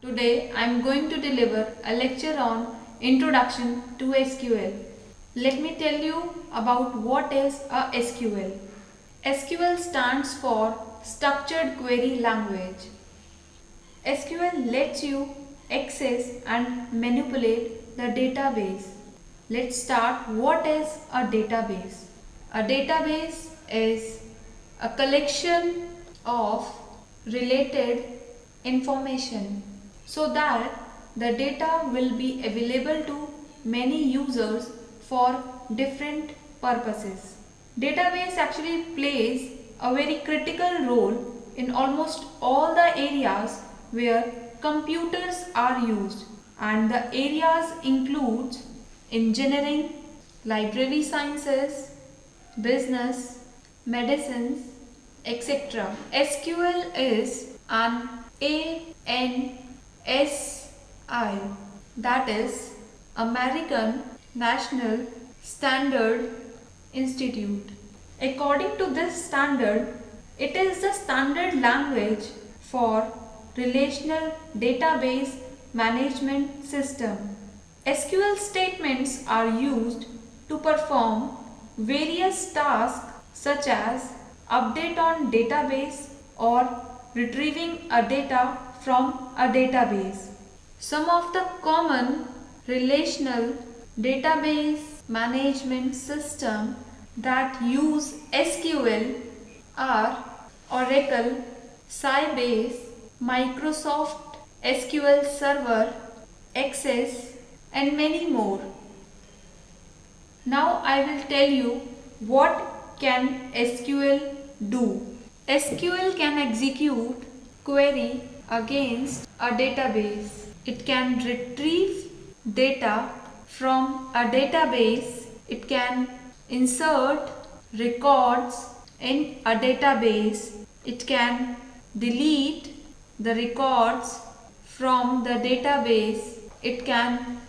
Today I am going to deliver a lecture on Introduction to SQL. Let me tell you about what is a SQL. SQL stands for Structured Query Language. SQL lets you access and manipulate the database. Let's start. What is a database? A database is a collection of related information so that the data will be available to many users for different purposes. Database actually plays a very critical role in almost all the areas where computers are used, and the areas include engineering, library sciences, business, medicines, etc. SQL is an ANSI, that is American National Standard Institute. According to this standard, it is the standard language for relational database management system. SQL statements are used to perform various tasks such as update on database or retrieving a data from a database. Some of the common relational database management system that use SQL are Oracle, Sybase, Microsoft SQL Server, Access, and many more. Now I will tell you what can SQL do. SQL can execute query against a database. It can retrieve data from a database. It can insert records in a database. It can delete the records from the database. It can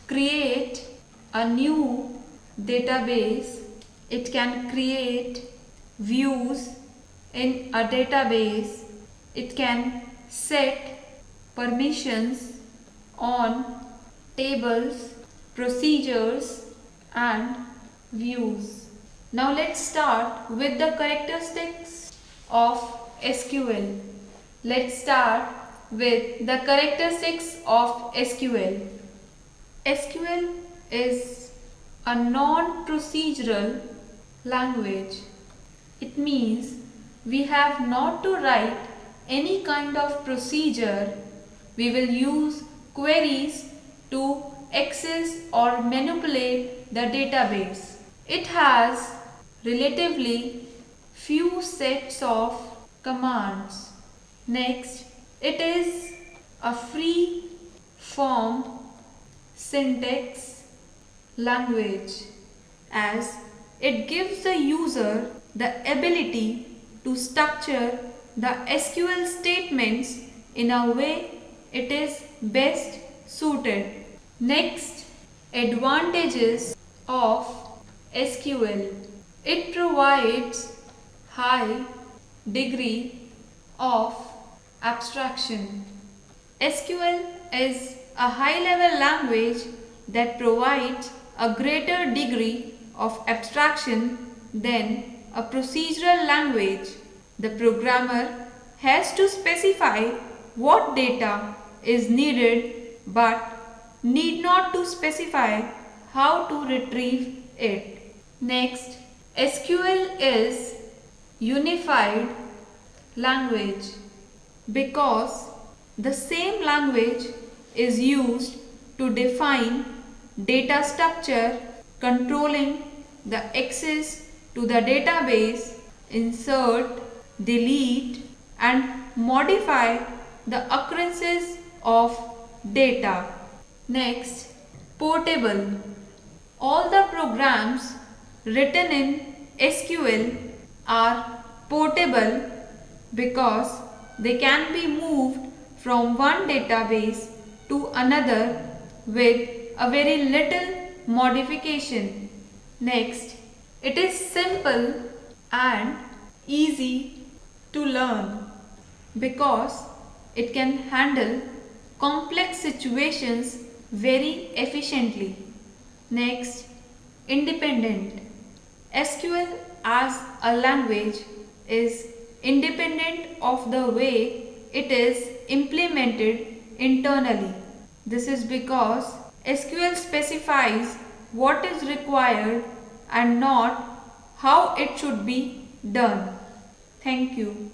create a new database. It can create views in a database. It can set permissions on tables, procedures, and views. Now let's start with the characteristics of SQL. Let's start with the characteristics of SQL. SQL is a non-procedural language. It means we have not to write any kind of procedure. We will use queries to access or manipulate the database. It has relatively few sets of commands. Next, it is a free form syntax language, as it gives the user the ability to structure the SQL statements in a way it is best suited. Next, advantages of SQL. It provides high degree of abstraction. SQL is a high-level language that provides a greater degree of abstraction than a procedural language. The programmer has to specify what data is needed but need not to specify how to retrieve it. Next, SQL is unified language because the same language is used to define data structure, controlling the access to the database, insert, delete, and modify the occurrences of data. Next, portable. All the programs written in SQL are portable because they can be moved from one database to another with a very little modification. Next, it is simple and easy to learn because it can handle complex situations very efficiently. Next, independent. SQL as a language is independent of the way it is implemented internally. This is because SQL specifies what is required and not how it should be done. Thank you.